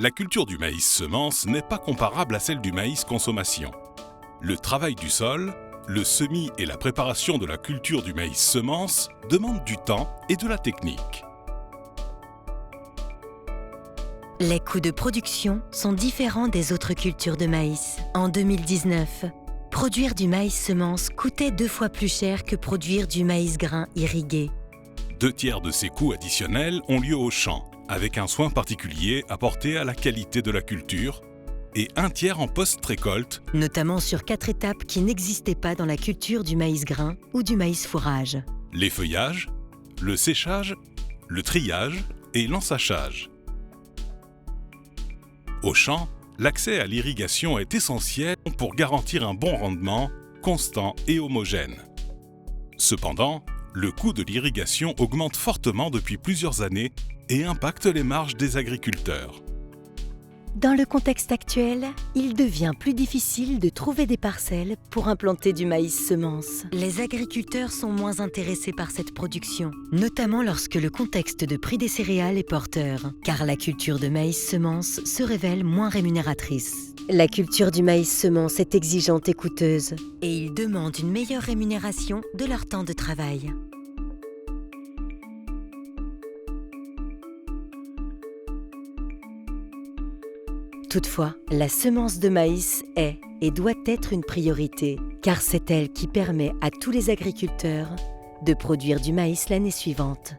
La culture du maïs semence n'est pas comparable à celle du maïs consommation. Le travail du sol, le semis et la préparation de la culture du maïs semence demandent du temps et de la technique. Les coûts de production sont différents des autres cultures de maïs. En 2019, produire du maïs semence coûtait 2 fois plus cher que produire du maïs grain irrigué. 2/3 de ces coûts additionnels ont lieu au champ, avec un soin particulier apporté à la qualité de la culture, et 1/3 en post-récolte, notamment sur 4 étapes qui n'existaient pas dans la culture du maïs grain ou du maïs fourrage. l'effeuillage, le séchage, le triage et l'ensachage. Au champ, l'accès à l'irrigation est essentiel pour garantir un bon rendement, constant et homogène. Cependant, le coût de l'irrigation augmente fortement depuis plusieurs années et impacte les marges des agriculteurs. Dans le contexte actuel, il devient plus difficile de trouver des parcelles pour implanter du maïs semence. Les agriculteurs sont moins intéressés par cette production, notamment lorsque le contexte de prix des céréales est porteur, car la culture de maïs semence se révèle moins rémunératrice. La culture du maïs semence est exigeante et coûteuse, et ils demandent une meilleure rémunération de leur temps de travail. Toutefois, la semence de maïs est et doit être une priorité, car c'est elle qui permet à tous les agriculteurs de produire du maïs l'année suivante.